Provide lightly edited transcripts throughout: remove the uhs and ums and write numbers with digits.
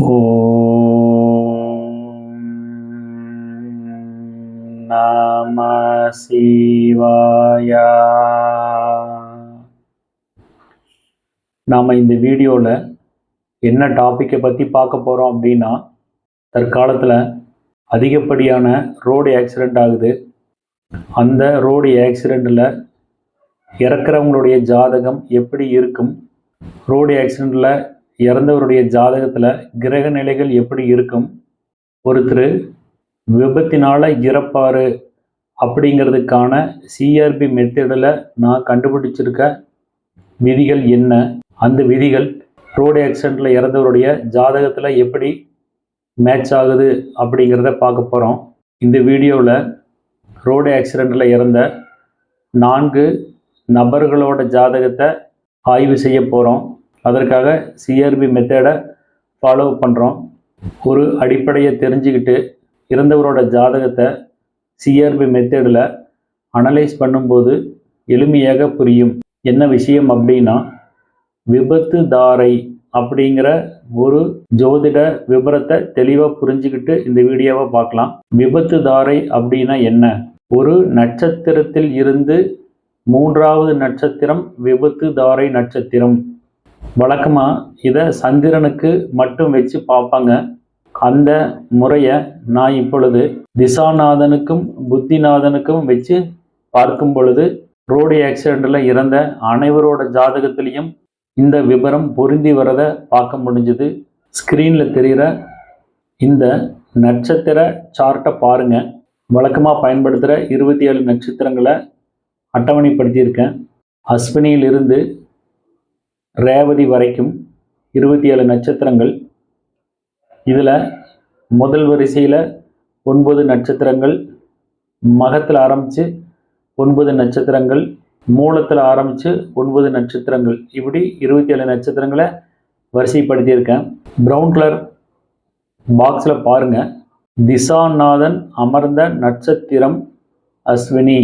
ஓம் நம சிவாய. நாம் இந்த வீடியோவில் என்ன டாப்பிக்கை பற்றி பார்க்க போகிறோம் அப்படின்னா, தற்காலத்தில் அதிகப்படியான ரோடு ஆக்சிடெண்ட் ஆகுது. அந்த ரோடு ஆக்சிடெண்ட்டில் இறக்குறவங்களுடைய ஜாதகம் எப்படி இருக்கும், ரோடு ஆக்சிடெண்ட்டில் இறந்தவருடைய ஜாதகத்தில் கிரக நிலைகள் எப்படி இருக்கும், ஒருத்தர் விபத்தினால் இறப்பார் அப்படிங்கிறதுக்கான சிஆர்பி மெத்தடில் நான் கண்டுபிடிச்சிருக்க விதிகள் என்ன, அந்த விதிகள் ரோடு ஆக்சிடெண்ட்டில் இறந்தவருடைய ஜாதகத்தில் எப்படி மேட்ச் ஆகுது அப்படிங்கிறத பார்க்க போகிறோம். இந்த வீடியோவில் ரோடு ஆக்சிடெண்ட்டில் இறந்த 4 நபர்களோட ஜாதகத்தை ஆய்வு செய்ய போகிறோம். அதற்காக சிஆர்பி மெத்தடை ஃபாலோ பண்ணுறோம். ஒரு அடிப்படையை தெரிஞ்சுக்கிட்டு இறந்தவரோட ஜாதகத்தை சிஆர்பி மெத்தடில் அனலைஸ் பண்ணும்போது எளிமையாக புரியும். என்ன விஷயம் அப்படின்னா, விபத்து தாரை அப்படிங்கிற ஒரு ஜோதிட விபரத்தை தெளிவாக புரிஞ்சுக்கிட்டு இந்த வீடியோவை பார்க்கலாம். விபத்து தாரை அப்படின்னா என்ன? ஒரு நட்சத்திரத்தில் இருந்து 3வது நட்சத்திரம் விபத்து தாரை நட்சத்திரம். வழக்கமாக இதை சந்திரனுக்கு மட்டும் வச்சு பார்ப்பாங்க. அந்த முறையை நான் இப்பொழுது திசாநாதனுக்கும் புத்திநாதனுக்கும் வச்சு பார்க்கும் பொழுது ரோடு ஆக்சிடெண்ட்டில் இறந்த அனைவரோட ஜாதகத்திலையும் இந்த விபரம் பொருந்தி வரதை பார்க்க முடிஞ்சுது. ஸ்க்ரீனில் தெரிகிற இந்த நட்சத்திர சார்ட்டை பாருங்கள். வழக்கமாக பயன்படுத்துகிற 27 நட்சத்திரங்களை அட்டவணைப்படுத்தியிருக்கேன். அஸ்வினியிலிருந்து ரேவதி வரைக்கும் 27 நட்சத்திரங்கள். இதில் முதல் வரிசையில் 9 நட்சத்திரங்கள், மகத்தில் ஆரம்பித்து 9 நட்சத்திரங்கள், மூலத்தில் ஆரம்பித்து 9 நட்சத்திரங்கள், இப்படி 27 நட்சத்திரங்களை வரிசைப்படுத்தியிருக்கேன். ப்ரௌன் கலர் பாக்ஸில் பாருங்கள், திசாநாதன் அமர்ந்த நட்சத்திரம் அஸ்வினி.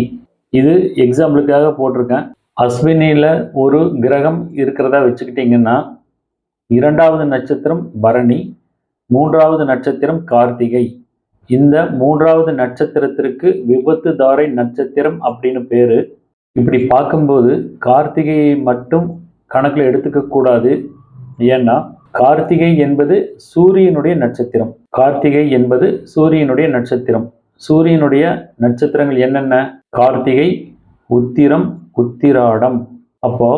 இது எக்ஸாம்பிளுக்காக போட்டிருக்கேன். அஸ்வினியில் ஒரு கிரகம் இருக்கிறதா வச்சுக்கிட்டிங்கன்னா 2வது நட்சத்திரம் பரணி, 3வது நட்சத்திரம் கார்த்திகை. இந்த 3வது நட்சத்திரத்திற்கு விபத்து தாரை நட்சத்திரம் அப்படின்னு பேர். இப்படி பார்க்கும்போது கார்த்திகையை மட்டும் கணக்கில் எடுத்துக்கக்கூடாது. ஏன்னா கார்த்திகை என்பது சூரியனுடைய நட்சத்திரம். கார்த்திகை என்பது சூரியனுடைய நட்சத்திரம். சூரியனுடைய நட்சத்திரங்கள் என்னென்ன? கார்த்திகை, உத்திரம், உத்திராடம். அப்போ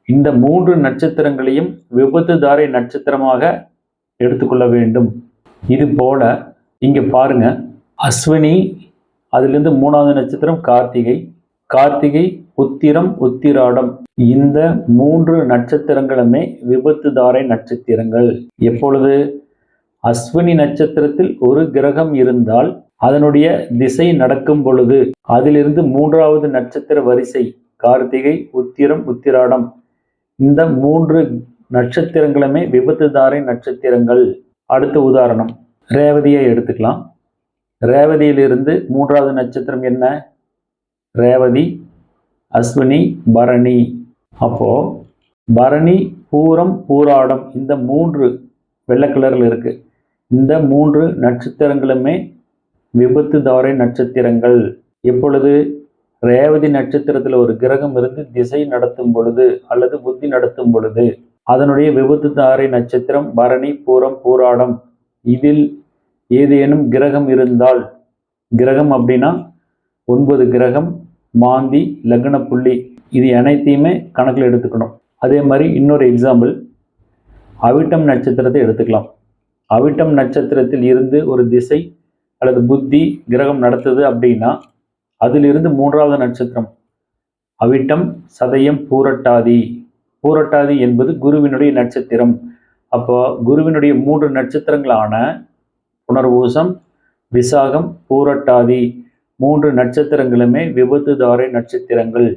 இந்த 3 நட்சத்திரங்களையும் விபத்து தாரை நட்சத்திரமாக எடுத்துக்கொள்ள வேண்டும். இது போல இங்கே பாருங்க, அஸ்வினி, அதிலிருந்து 3வது நட்சத்திரம் கார்த்திகை, கார்த்திகை, உத்திரம், உத்திராடம். இந்த 3 நட்சத்திரங்களுமே விபத்து தாரை நட்சத்திரங்கள். எப்பொழுது அஸ்வினி நட்சத்திரத்தில் ஒரு கிரகம் இருந்தால் அதனுடைய திசை நடக்கும் பொழுது அதிலிருந்து 3வது நட்சத்திர வரிசை கார்த்திகை, உத்திரம், உத்திராடம், இந்த 3 நட்சத்திரங்களுமே விபத்து தாரை நட்சத்திரங்கள். அடுத்த உதாரணம் ரேவதியை எடுத்துக்கலாம். ரேவதியிலிருந்து 3வது நட்சத்திரம் என்ன? ரேவதி, அஸ்வினி, பரணி. அப்போ பரணி, பூரம், பூராடம், இந்த 3 வெள்ளை கலரில் இருக்கு. இந்த 3 நட்சத்திரங்களுமே விபத்து தாரை நட்சத்திரங்கள். எப்பொழுது ரேவதி நட்சத்திரத்தில் ஒரு கிரகம் இருந்து திசை நடத்தும் பொழுது அல்லது புத்தி நடத்தும் பொழுது அதனுடைய விபத்து தாரை நட்சத்திரம் பரணி, பூரம், பூராடம். இதில் ஏதேனும் கிரகம் இருந்தால், கிரகம் அப்படின்னா 9 கிரகம், மாந்தி, லக்ன புள்ளி, இது அனைத்தையுமே கணக்கில் எடுத்துக்கணும். அதே மாதிரி இன்னொரு எக்ஸாம்பிள் அவிட்டம் நட்சத்திரத்தை எடுத்துக்கலாம். அவிட்டம் நட்சத்திரத்தில் இருந்து ஒரு திசை அல்லது புத்தி கிரகம் நடத்துது அப்படின்னா அதிலிருந்து 3வது நட்சத்திரம் அவிட்டம், சதயம், பூரட்டாதி. பூரட்டாதி என்பது குருவினுடைய நட்சத்திரம். அப்போ குருவினுடைய 3 நட்சத்திரங்களான புனர்வூசம், விசாகம், பூரட்டாதி, 3 நட்சத்திரங்களுமே விபத்து தாரை நட்சத்திரங்கள்.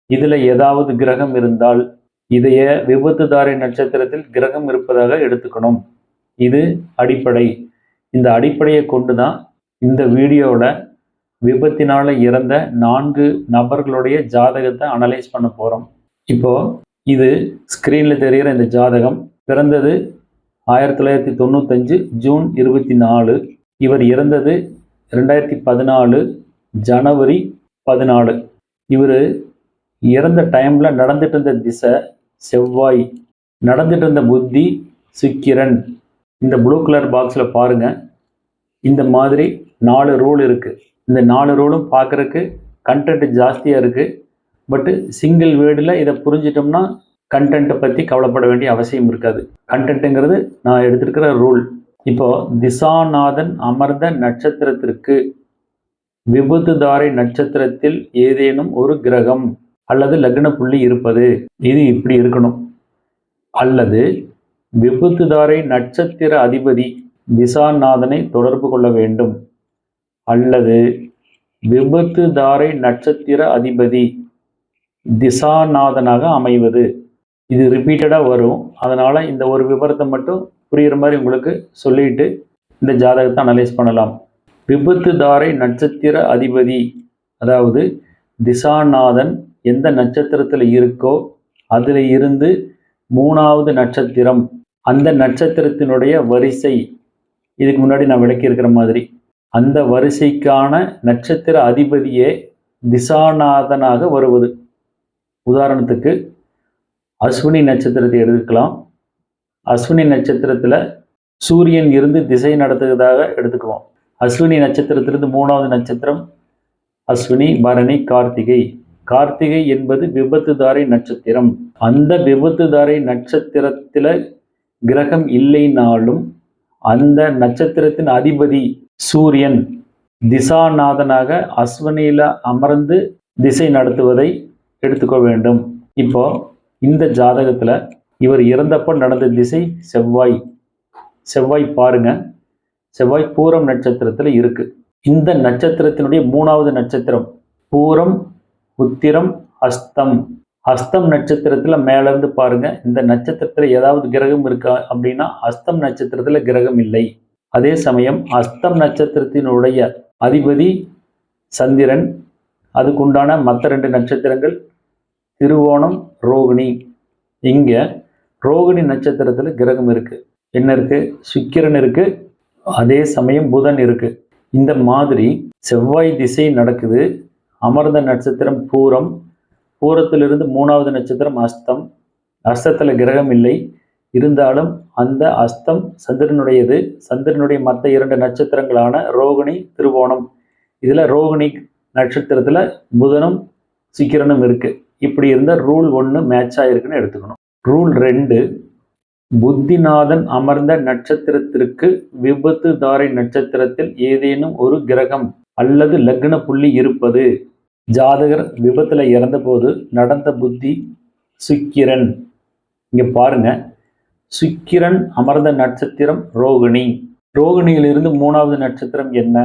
இதில் ஏதாவது கிரகம் இருந்தால் இதைய விபத்து தாரை நட்சத்திரத்தில் கிரகம் இருப்பதாக எடுத்துக்கணும். இது அடிப்படை. இந்த அடிப்படையை கொண்டு தான் இந்த வீடியோவில் விபத்தினால் இறந்த 4 நபர்களுடைய ஜாதகத்தை அனலைஸ் பண்ண போகிறோம். இப்போது இது ஸ்க்ரீனில் தெரிகிற இந்த ஜாதகம் பிறந்தது 1995 ஜூன் 24. இவர் இறந்தது 2014 ஜனவரி 14. இவர் இறந்த டைமில் நடந்துட்டு இருந்த திசை செவ்வாய், நடந்துட்டு இருந்த புத்தி சுக்கிரன். இந்த ப்ளூ கலர் பாக்ஸில் பாருங்கள், இந்த மாதிரி 4 ரூல் இருக்குது. இந்த 4 ரூலும் பார்க்குறக்கு கண்டென்ட் ஜாஸ்தியாக இருக்குது. பட்டு சிங்கிள் வேர்டில் இதை புரிஞ்சிட்டோம்னா கண்டென்ட்டை பற்றி கவலைப்பட வேண்டிய அவசியம் இருக்காது. கண்டென்ட்டுங்கிறது நான் எடுத்திருக்கிற ரூல். இப்போ திசாநாதன் அமர்ந்த நட்சத்திரத்திற்கு விபத்துதாரை நட்சத்திரத்தில் ஏதேனும் ஒரு கிரகம் அல்லது லக்ன புள்ளி இருப்பது, இது இப்படி இருக்கணும். அல்லது விபத்துதாரை நட்சத்திர அதிபதி திசாநாதனை தொடர்பு கொள்ள வேண்டும். அல்லது விபத்துதாரை நட்சத்திர அதிபதி திசாநாதனாக அமைவது. இது ரிப்பீட்டடாக வரும். அதனால் இந்த ஒரு விவரத்தை மட்டும் புரிகிற மாதிரி உங்களுக்கு சொல்லிட்டு இந்த ஜாதகத்தை அனலைஸ் பண்ணலாம். விபத்துதாரை நட்சத்திர அதிபதி, அதாவது திசாநாதன் எந்த நட்சத்திரத்தில் இருக்கோ அதில் இருந்து 3வது நட்சத்திரம், அந்த நட்சத்திரத்தினுடைய வரிசை, இதுக்கு முன்னாடி நான் விளக்கியிருக்கிற மாதிரி அந்த வரிசைக்கான நட்சத்திர அதிபதியே திசாநாதனாக வருவது. உதாரணத்துக்கு அஸ்வினி நட்சத்திரத்தை எடுத்துக்கலாம். அஸ்வினி நட்சத்திரத்தில் சூரியன் இருந்து திசை நடத்துவதாக எடுத்துக்குவோம். அஸ்வினி நட்சத்திரத்திலிருந்து 3வது நட்சத்திரம் அஸ்வினி, பரணி, கார்த்திகை. கார்த்திகை என்பது விபத்துதாரை நட்சத்திரம். அந்த விபத்துதாரை நட்சத்திரத்தில் கிரகம் இல்லைனாலும் அந்த நட்சத்திரத்தின் அதிபதி சூரியன் திசாநாதனாக அஸ்வினியில் அமர்ந்து திசை நடத்துவதை எடுத்துக்க வேண்டும். இப்போ இந்த ஜாதகத்தில் இவர் இறந்தப்போ நடந்த திசை செவ்வாய். செவ்வாய் பாருங்க, செவ்வாய் பூரம் நட்சத்திரத்தில் இருக்கு. இந்த நட்சத்திரத்தினுடைய 3வது நட்சத்திரம் பூரம், உத்திரம், அஸ்தம். அஸ்தம் நட்சத்திரத்தில் மேலேருந்து பாருங்க, இந்த நட்சத்திரத்தில் ஏதாவது கிரகம் இருக்கா அப்படின்னா அஸ்தம் நட்சத்திரத்தில் கிரகம் இல்லை. அதே சமயம் அஸ்தம் நட்சத்திரத்தினுடைய அதிபதி சந்திரன். அதுக்குண்டான மற்ற 2 நட்சத்திரங்கள் திருவோணம், ரோகிணி. இங்கே ரோகிணி நட்சத்திரத்தில் கிரகம் இருக்கு. என்ன இருக்கு? சுக்கிரன் இருக்கு. அதே சமயம் புதன் இருக்கு. இந்த மாதிரி செவ்வாய் திசை நடக்குது. அமர்ந்த நட்சத்திரம் பூரம், பூரத்திலிருந்து 3வது நட்சத்திரம் அஸ்தம். அஸ்தத்தில் கிரகம் இல்லை. இருந்தாலும் அந்த அஸ்தம் சந்திரனுடையது. சந்திரனுடைய மற்ற 2 நட்சத்திரங்களான ரோகிணி, திருவோணம். இதில் ரோகிணி நட்சத்திரத்தில் புதனும் சுக்கிரனும் இருக்கு. இப்படி இருந்தால் ரூல் 1 மேட்ச் ஆகிருக்குன்னு எடுத்துக்கணும். ரூல் 2, புத்திநாதன் அமர்ந்த நட்சத்திரத்திற்கு விபத்துதாரை நட்சத்திரத்தில் ஏதேனும் ஒரு கிரகம் அல்லது லக்ன புள்ளி இருப்பது. ஜாதகர் விபத்தில் இறந்தபோது நடந்த புத்தி சுக்கிரன். இங்கே பாருங்க, சுக்கிரன் அமர்ந்த நட்சத்திரம் ரோகிணி. ரோகிணியிலிருந்து 3வது நட்சத்திரம் என்ன?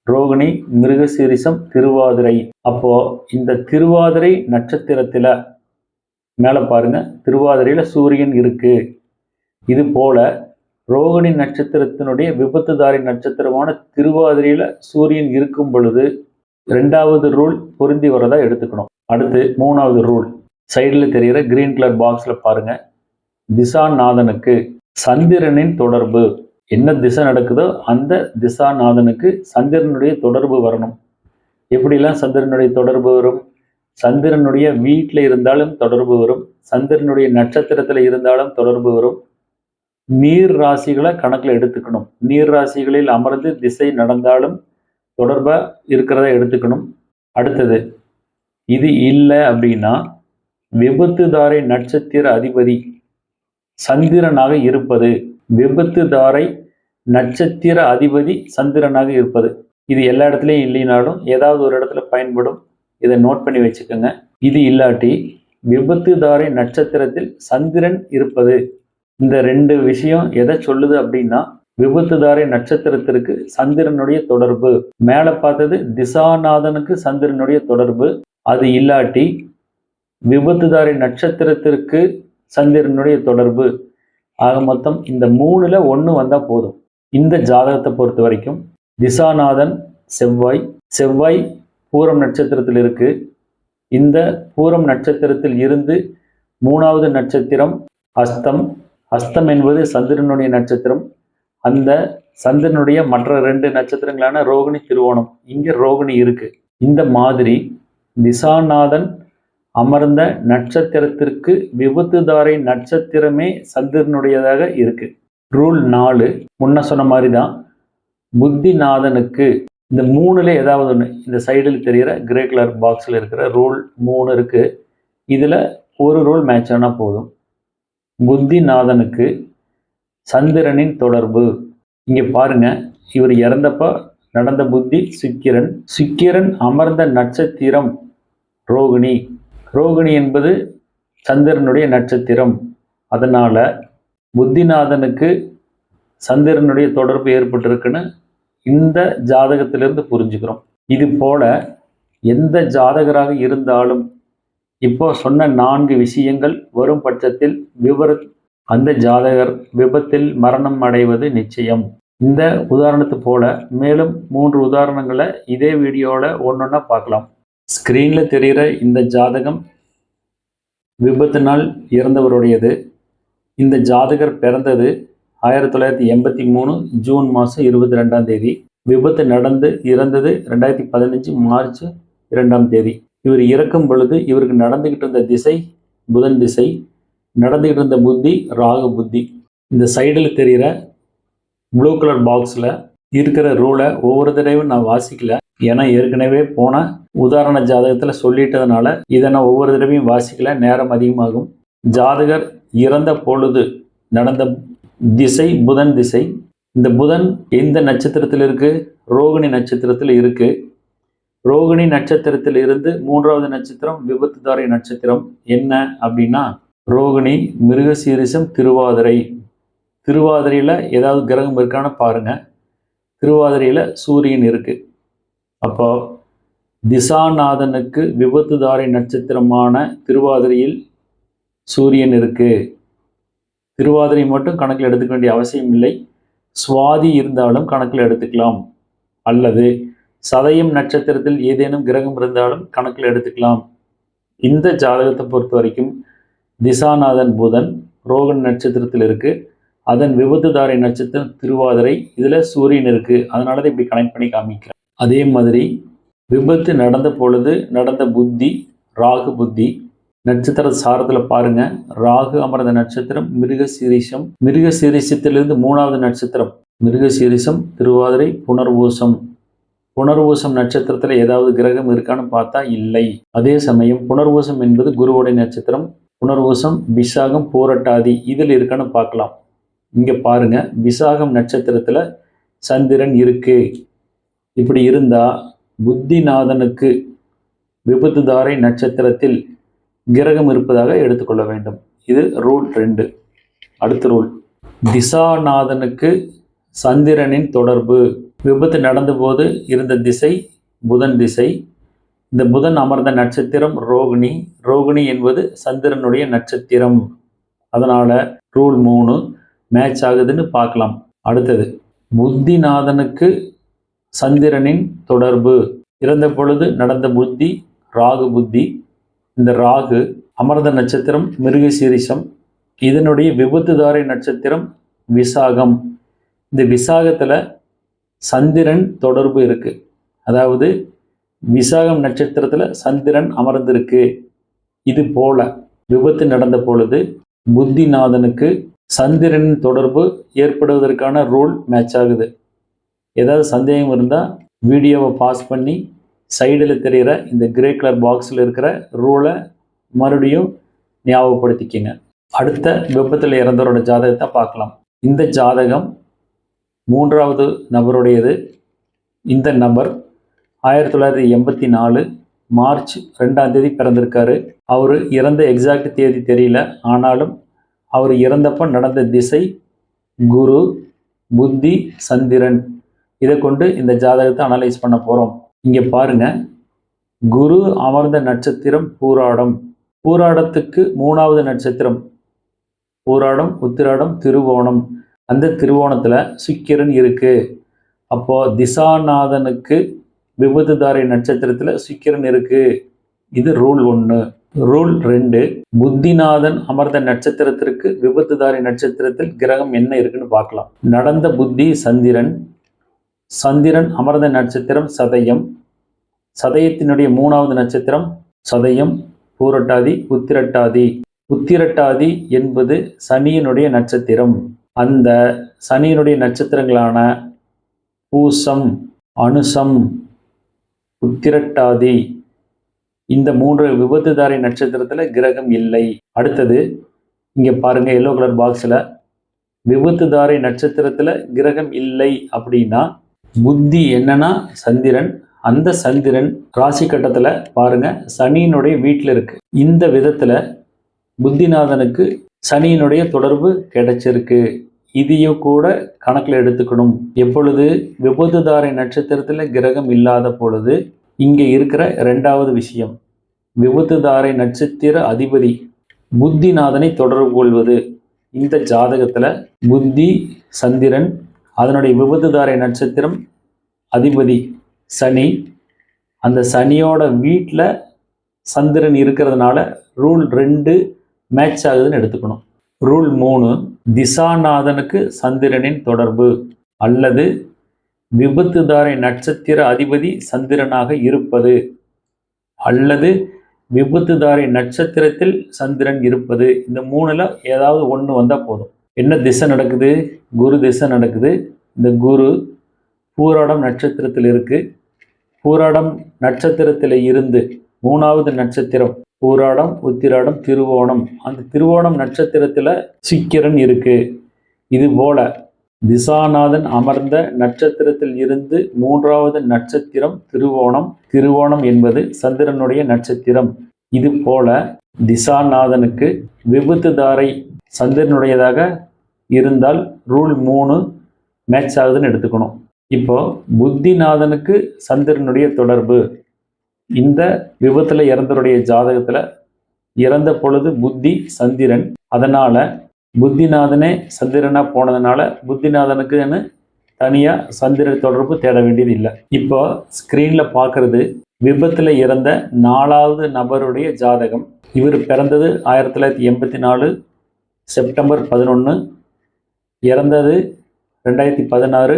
ரோகிணி, மிருகசீரிசம், திருவாதிரை. அப்போ இந்த திருவாதிரை நட்சத்திரத்தில் மேலே பாருங்க, திருவாதிரையில் சூரியன் இருக்கு. இது போல ரோகிணி நட்சத்திரத்தினுடைய விபத்துதாரி நட்சத்திரமான திருவாதிரையில் சூரியன் இருக்கும் பொழுது 2வது ரூல் பொருந்தி வரதா எடுத்துக்கணும். அடுத்து 3வது ரூல், சைடில் தெரிகிற கிரீன் கலர் பாக்ஸில் பாருங்க, திசாநாதனுக்கு சந்திரனின் தொடர்பு. என்ன திசை நடக்குதோ அந்த திசாநாதனுக்கு சந்திரனுடைய தொடர்பு வரணும். எப்படிலாம் சந்திரனுடைய தொடர்பு வரும்? சந்திரனுடைய வீட்டில் இருந்தாலும் தொடர்பு வரும், சந்திரனுடைய நட்சத்திரத்தில் இருந்தாலும் தொடர்பு வரும். நீர் ராசிகளை கணக்கில் எடுத்துக்கணும். நீர் ராசிகளில் அமர்ந்து திசை நடந்தாலும் தொடர்பாக இருக்கிறத எடுத்துக்கணும். அடுத்தது, இது இல்லை அப்படின்னா விபத்துதாரை நட்சத்திர அதிபதி சந்திரனாக இருப்பது. விபத்துதாரை நட்சத்திர அதிபதி சந்திரனாக இருப்பது. இது எல்லா இடத்துலையும் இல்லைனாலும் ஏதாவது ஒரு இடத்துல பயன்படும். இதை நோட் பண்ணி வச்சுக்கோங்க. இது இல்லாட்டி விபத்துதாரை நட்சத்திரத்தில் சந்திரன் இருப்பது. இந்த 2 விஷயம் எதை சொல்லுது அப்படின்னா விபத்துதாரை நட்சத்திரத்திற்கு சந்திரனுடைய தொடர்பு. மேலே பார்த்தது திசாநாதனுக்கு சந்திரனுடைய தொடர்பு. அது இல்லாட்டி விபத்துதாரை நட்சத்திரத்திற்கு சந்திரனுடைய தொடர்பு. ஆக மொத்தம் இந்த 3ல் 1 வந்தால் போதும். இந்த ஜாதகத்தை பொறுத்த வரைக்கும் திசாநாதன் செவ்வாய். செவ்வாய் பூரம் நட்சத்திரத்தில் இருக்கு. இந்த பூரம் நட்சத்திரத்தில் இருந்து 3வது நட்சத்திரம் அஸ்தம். அஸ்தம் என்பது சந்திரனுடைய நட்சத்திரம். அந்த சந்திரனுடைய மற்ற 2 நட்சத்திரங்களான ரோகிணி, திருவோணம், இங்கே ரோகிணி இருக்கு. இந்த மாதிரி திசாநாதன் அமர்ந்த நட்சத்திரத்திற்கு விபத்துதாரை நட்சத்திரமே சந்திரனுடையதாக இருக்கு. ரூல் 4 முன்ன சொன்ன மாதிரி தான். புத்திநாதனுக்கு இந்த 3ல ஏதாவது ஒன்று, இந்த சைடில் தெரிகிற கிரே கலர் பாக்ஸில் இருக்கிற ரூல் 3 இருக்கு. இதில் ஒரு ரூல் மேட்ச் ஆனால் போதும். புத்திநாதனுக்கு சந்திரனின் தொடர்பு. இங்கே பாருங்க, இவர் இறந்தப்ப நடந்த புத்தி சுக்கிரன். சுக்கிரன் அமர்ந்த நட்சத்திரம் ரோகிணி. ரோகிணி என்பது சந்திரனுடைய நட்சத்திரம். அதனால புத்திநாதனுக்கு சந்திரனுடைய தொடர்பு ஏற்பட்டிருக்குன்னு இந்த ஜாதகத்திலிருந்து புரிஞ்சுக்கிறோம். இது போல எந்த ஜாதகராக இருந்தாலும் இப்போ சொன்ன 4 விஷயங்கள் வரும் பட்சத்தில் அந்த ஜாதகர் விபத்தில் மரணம் அடைவது நிச்சயம். இந்த உதாரணத்து போல மேலும் 3 உதாரணங்களை இதே வீடியோவில் ஒன்றொன்னா பார்க்கலாம். ஸ்க்ரீனில் தெரிகிற இந்த ஜாதகம் விபத்தினால் இறந்தவருடையது. இந்த ஜாதகர் பிறந்தது 1983 ஜூன் மாதம் 22ஆம் தேதி. விபத்து நடந்து இறந்தது 2015 மார்ச் 2ஆம் தேதி. இவர் இறக்கும் பொழுது இவருக்கு நடந்துகிட்டு இருந்த திசை புதன் திசை, நடந்துகிட்டு இருந்த புத்தி ராகு புத்தி. இந்த சைடில் தெரிகிற ப்ளூ கலர் பாக்ஸில் இருக்கிற ரூலை ஒவ்வொரு தடவையும் நான் வாசிக்கல. ஏன்னா ஏற்கனவே போன உதாரண ஜாதகத்தில் சொல்லிட்டதுனால இதை நான் ஒவ்வொரு தடவையும் வாசிக்கல, நேரம் அதிகமாகும். ஜாதகர் இறந்த பொழுது நடந்த திசை புதன் திசை. இந்த புதன் எந்த நட்சத்திரத்தில் இருக்கு? ரோகிணி நட்சத்திரத்தில் இருக்கு. ரோகிணி நட்சத்திரத்தில் இருந்து 3வது நட்சத்திரம் விபத்துதாரை நட்சத்திரம். என்ன அப்படின்னா ரோகிணி, மிருகசீரிஷம், திருவாதிரை. திருவாதிரையில் ஏதாவது கிரகம் இருக்கான்னு பாருங்க. திருவாதிரையில் சூரியன் இருக்கு. அப்போ திசாநாதனுக்கு விபத்துதாரை நட்சத்திரமான திருவாதிரையில் சூரியன் இருக்கு. திருவாதிரை மட்டும் கணக்கில் எடுத்துக்க வேண்டிய அவசியம் இல்லை. சுவாதி இருந்தாலும் கணக்கில் எடுத்துக்கலாம். அல்லது சதயம் நட்சத்திரத்தில் ஏதேனும் கிரகம் இருந்தாலும் கணக்கில் எடுத்துக்கலாம். இந்த ஜாதகத்தை பொறுத்த வரைக்கும் திசாநாதன் புதன் ரோகிணி நட்சத்திரத்தில் இருக்கு. அதன் விபத்துதாரை நட்சத்திரம் திருவாதிரை. இதில் சூரியன் இருக்கு. அதனால தான் இப்படி கனெக்ட் பண்ணி காமிக்கிறேன். அதே மாதிரி விபத்து நடந்த பொழுது நடந்த புத்தி ராகு புத்தி. நட்சத்திர சாரத்தில் பாருங்க, ராகு அமர்ந்த நட்சத்திரம் மிருகசீரிஷம். மிருகசீரிஷத்திலிருந்து 3வது நட்சத்திரம் மிருகசீரிஷம், திருவாதிரை, புனர்வூசம். புனர்வூசம் நட்சத்திரத்தில் ஏதாவது கிரகம் இருக்கான்னு பார்த்தா இல்லை. அதே சமயம் புனர்வூசம் என்பது குருவுடைய நட்சத்திரம். புனர்வூசம், விசாகம், பூரட்டாதி இதில் இருக்கான்னு பார்க்கலாம். இங்கே பாருங்க, விசாகம் நட்சத்திரத்தில் சந்திரன் இருக்கு. இப்படி இருந்தால் புத்திநாதனுக்கு விபத்துதாரை நட்சத்திரத்தில் கிரகம் இருப்பதாக எடுத்துக்கொள்ள வேண்டும். இது ரூல் 2. அடுத்த ரூல், திசாநாதனுக்கு சந்திரனின் தொடர்பு. விபத்து நடந்தபோது இருந்த திசை புதன் திசை. இந்த புதன் அமர்ந்த நட்சத்திரம் ரோகிணி. ரோகிணி என்பது சந்திரனுடைய நட்சத்திரம். அதனால ரூல் 3 மேட்ச் ஆகுதுன்னு பார்க்கலாம். அடுத்தது, புத்திநாதனுக்கு சந்திரனின் தொடர்பு. இறந்த பொழுது நடந்த புத்தி ராகு புத்தி. இந்த ராகு அமர்ந்த நட்சத்திரம் மிருகசீரிஷம். இதனுடைய விபத்துதாரை நட்சத்திரம் விசாகம். இந்த விசாகத்தில் சந்திரன் தொடர்பு இருக்கு. அதாவது விசாகம் நட்சத்திரத்தில் சந்திரன் அமர்ந்திருக்கு. இது போல விபத்து நடந்த பொழுது புத்திநாதனுக்கு சந்திரனின் தொடர்பு ஏற்படுவதற்கான ரூல் மேட்ச் ஆகுது. ஏதாவது சந்தேகம் இருந்தால் வீடியோவை பாஸ் பண்ணி சைடில் தெரிகிற இந்த கிரே கலர் பாக்ஸில் இருக்கிற ரூலை மறுபடியும் ஞாபகப்படுத்திக்கிங்க. அடுத்த விபத்தில் இறந்தவரோட ஜாதகத்தை பார்க்கலாம். இந்த ஜாதகம் 3வது நபருடையது. இந்த நபர் 1984 மார்ச் 2ஆம் தேதி பிறந்திருக்காரு. அவர் இறந்த எக்ஸாக்ட் தேதி தெரியல. ஆனாலும் அவர் இறந்தப்ப நடந்த திசை குரு, புத்தி, சந்திரன். இதை கொண்டு இந்த ஜாதகத்தை அனலைஸ் பண்ண போகிறோம். இங்கே பாருங்க, குரு அமர்ந்த நட்சத்திரம் பூராடம். பூராடத்துக்கு 3வது நட்சத்திரம் பூராடம், உத்திராடம், திருவோணம். அந்த திருவோணத்தில் சுக்கிரன் இருக்கு. அப்போ திசாநாதனுக்கு விபத்துதாரை நட்சத்திரத்தில் சுக்கிரன் இருக்கு. இது ரூல் 1. ரூல் 2, புத்திநாதன் அமர்ந்த நட்சத்திரத்திற்கு விபத்துதாரி நட்சத்திரத்தில் கிரகம் என்ன இருக்குன்னு பார்க்கலாம். நடந்த புத்தி சந்திரன், சந்திரன் அமர்ந்த நட்சத்திரம் சதயம், சதயத்தினுடைய 3வது நட்சத்திரம் சதயம், பூரட்டாதி, உத்திரட்டாதி. உத்திரட்டாதி என்பது சனியினுடைய நட்சத்திரம். அந்த சனியினுடைய நட்சத்திரங்களான பூசம், அனுசம், உத்திரட்டாதி, இந்த 3 விபத்துதாரி நட்சத்திரத்தில் கிரகம் இல்லை. அடுத்தது இங்கே பாருங்க, எல்லோ கலர் பாக்ஸில் விபத்துதாரி நட்சத்திரத்தில் கிரகம் இல்லை அப்படின்னா புத்தி என்னன்னா சந்திரன், அந்த சந்திரன் ராசி கட்டத்தில் பாருங்க சனியினுடைய வீட்டில் இருக்கு. இந்த விதத்தில் புத்திநாதனுக்கு சனியினுடைய தொடர்பு கிடைச்சிருக்கு. இதையும் கூட கணக்கில் எடுத்துக்கணும். எப்பொழுது விபத்துதாரை நட்சத்திரத்தில் கிரகம் இல்லாத பொழுது இங்கே இருக்கிற 2வது விஷயம், விபத்துதாரை நட்சத்திர அதிபதி புத்திநாதனை தொடர்பு கொள்வது. இந்த ஜாதகத்தில் புத்தி சந்திரன், அதனுடைய விபத்துதாரை நட்சத்திரம் அதிபதி சனி, அந்த சனியோட வீட்டில் சந்திரன் இருக்கிறதுனால ரூல் 2 மேட்ச் ஆகுதுன்னு எடுத்துக்கணும். ரூல் 3, திசாநாதனுக்கு சந்திரனின் தொடர்பு அல்லது விபத்துதாரை நட்சத்திர அதிபதி சந்திரனாக இருப்பது அல்லது விபத்துதாரை நட்சத்திரத்தில் சந்திரன் இருப்பது. இந்த 3ல் ஏதாவது ஒன்று வந்தால் போதும். என்ன திசை நடக்குது? குரு திசை நடக்குது. இந்த குரு பூராடம் நட்சத்திரத்தில் இருக்கு. பூராடம் நட்சத்திரத்தில் இருந்து 3வது நட்சத்திரம் பூராடம், உத்திராடம், திருவோணம், அந்த திருவோணம் நட்சத்திரத்தில் சுக்கிரன் இருக்கு. இது போல திசாநாதன் அமர்ந்த நட்சத்திரத்தில் இருந்து 3வது நட்சத்திரம் திருவோணம். திருவோணம் என்பது சந்திரனுடைய நட்சத்திரம். இது போல திசாநாதனுக்கு விபத்துதாரை சந்திரனுடையதாக இருந்தால் ரூல் 3 மேட்ச் ஆகுதுன்னு எடுத்துக்கணும். இப்போ புத்திநாதனுக்கு சந்திரனுடைய தொடர்பு, இந்த விபத்தில் இறந்தவருடைய ஜாதகத்தில் இறந்த பொழுது புத்தி சந்திரன், அதனால் புத்திநாதனே சந்திரனாக போனதுனால புத்திநாதனுக்குன்னு தனியாக சந்திர தொடர்பு தேட வேண்டியது இல்லை. இப்போ ஸ்க்ரீனில் பார்க்குறது விபத்தில் இறந்த 4வது நபருடைய ஜாதகம். இவர் பிறந்தது 1984 செப்டம்பர் 11, இறந்தது 2016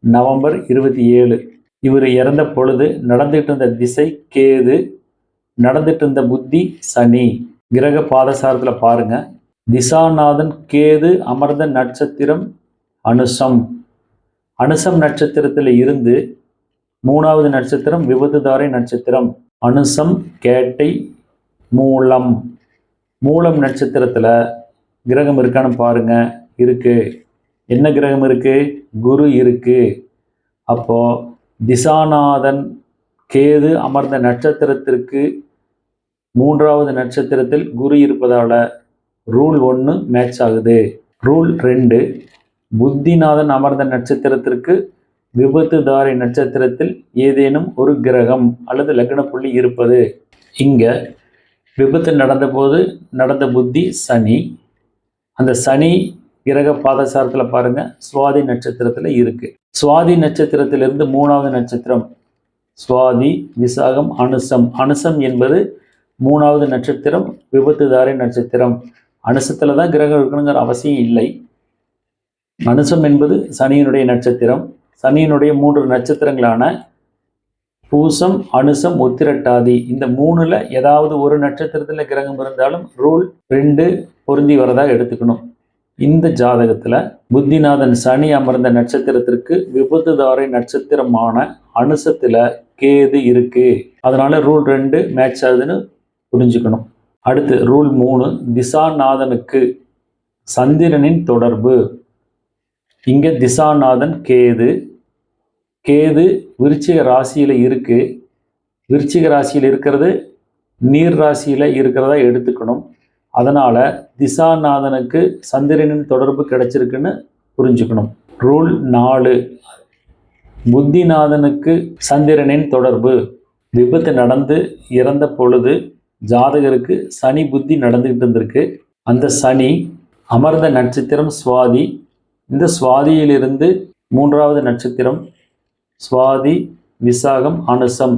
நவம்பர் 27. இவர் இறந்த பொழுது நடந்துகிட்டு இருந்த திசை கேது, நடந்துட்டு இருந்த புத்தி சனி. கிரக பாதசாரத்தில் பாருங்க, திசாநாதன் கேது அமர்ந்த நட்சத்திரம் அனுசம். அனுசம் நட்சத்திரத்தில் இருந்து 3வது நட்சத்திரம் விபத்துதாரை நட்சத்திரம். அனுசம், கேட்டை, மூலம். மூலம் நட்சத்திரத்தில் கிரகம் இருக்கான்னு பாருங்க. இருக்கு. என்ன கிரகம் இருக்கு? குரு இருக்கு. அப்போ திசாநாதன் கேது அமர்ந்த நட்சத்திரத்திற்கு 3வது நட்சத்திரத்தில் குரு இருப்பதால ரூல் 1 மேட்ச் ஆகுது. ரூல் 2, புத்திநாதன் அமர்ந்த நட்சத்திரத்திற்கு விபத்துதாரை நட்சத்திரத்தில் ஏதேனும் ஒரு கிரகம் அல்லது லக்ன புள்ளி இருப்பது. இங்கே விபத்து நடந்தபோது நடந்த புத்தி சனி. அந்த சனி கிரக பாதசாரத்தில் பாருங்க சுவாதி நட்சத்திரத்தில் இருக்கு. சுவாதி நட்சத்திரத்திலிருந்து 3வது நட்சத்திரம் சுவாதி, விசாகம், அனுசம். அனுசம் என்பது 3வது நட்சத்திரம் விபத்துதாரை நட்சத்திரம். அனுசத்தில் தான் கிரகம் இருக்கணுங்கிற அவசியம் இல்லை. அனுசம் என்பது சனியினுடைய நட்சத்திரம். சனியினுடைய 3 நட்சத்திரங்களான பூசம், அனுசம், உத்திரட்டாதி, இந்த 3ல் ஏதாவது ஒரு நட்சத்திரத்தில் கிரகம் இருந்தாலும் ரூல் 2 பொருந்தி வரதாக எடுத்துக்கணும். இந்த ஜாதகத்தில் புத்திநாதன் சனி அமர்ந்த நட்சத்திரத்திற்கு விபத்துதாரை நட்சத்திரமான அனுசத்தில் கேது இருக்கு. அதனால ரூல் 2 மேட்ச் ஆகுதுன்னு புரிஞ்சுக்கணும். அடுத்து ரூல் 3, திசாநாதனுக்கு சந்திரனின் தொடர்பு. இங்கே திசாநாதன் கேது. கேது விருச்சிக ராசியில் இருக்கு. விருச்சிக ராசியில் இருக்கிறது நீர் ராசியில் இருக்கிறதா எடுத்துக்கணும். அதனால் திசாநாதனுக்கு சந்திரனின் தொடர்பு கிடைச்சிருக்குன்னு புரிஞ்சுக்கணும். ரூல் 4, புத்திநாதனுக்கு சந்திரனின் தொடர்பு. விபத்து நடந்து இறந்த பொழுது ஜாதகருக்கு சனி புத்தி நடந்துகிட்டு இருந்திருக்கு. அந்த சனி அமர்ந்த நட்சத்திரம் சுவாதி. இந்த சுவாதியிலிருந்து 3வது நட்சத்திரம் சுவாதி, விசாகம், அனுசம்.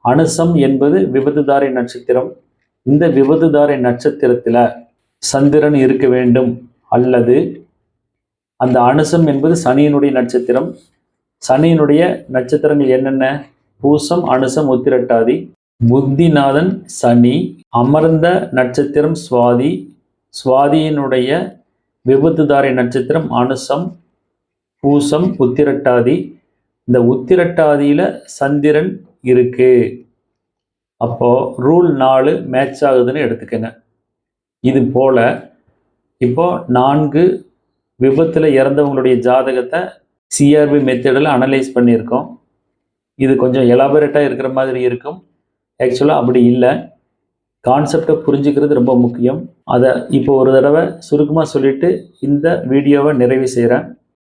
அனுசம் என்பது விபத்துதாரை நட்சத்திரம். இந்த விபத்துதாரை நட்சத்திரத்தில் சந்திரன் இருக்க வேண்டும், அல்லது அந்த அனுசம் என்பது சனியினுடைய நட்சத்திரம். சனியினுடைய நட்சத்திரங்கள் என்னென்ன? பூசம், அனுசம், உத்திரட்டாதி. புத்திநாதன் சனி. அமர்ந்த நட்சத்திரம் சுவாதி. சுவாதியினுடைய விபத்துதாரை நட்சத்திரம் அனுசம், பூசம், உத்திரட்டாதி. இந்த உத்திரட்டாதியில் சந்திரன் இருக்கு. அப்போ ரூல் 4 மேட்ச் ஆகுதுன்னு எடுத்துக்கங்க. இது போல இப்போ 4 விபத்தில் இறந்தவங்களுடைய ஜாதகத்தை சிஆர்பி மெத்தடில் அனலைஸ் பண்ணியிருக்கோம். இது கொஞ்சம் எலாபரேட்டாக இருக்கிற மாதிரி இருக்கும். ஆக்சுவலாக அப்படி இல்லை. கான்செப்டை புரிஞ்சுக்கிறது ரொம்ப முக்கியம். அதை இப்போ ஒரு தடவை சுருக்கமாக சொல்லிட்டு இந்த வீடியோவை நிறைவு செய்கிறேன்.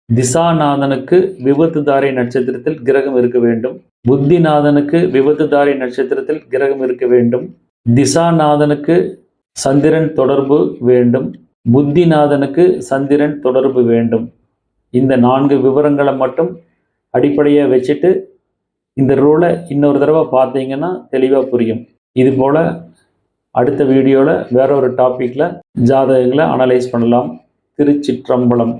திசாநாதனுக்கு விபத்துதாரை நட்சத்திரத்தில் கிரகம் இருக்க வேண்டும். புத்திநாதனுக்கு விபத்துதாரை நட்சத்திரத்தில் கிரகம் இருக்க வேண்டும். திசாநாதனுக்கு சந்திரன் தொடர்பு வேண்டும். புத்திநாதனுக்கு சந்திரன் தொடர்பு வேண்டும். இந்த 4 விவரங்களை மட்டும் அடிப்படையாக வச்சுட்டு இந்த ரூலை இன்னொரு தடவை பார்த்தீங்கன்னா தெளிவாக புரியும். இது போல் அடுத்த வீடியோவில் வேற ஒரு டாப்பிக்கில் ஜாதகங்களை அனலைஸ் பண்ணலாம். திருச்சிற்றம்பலம்.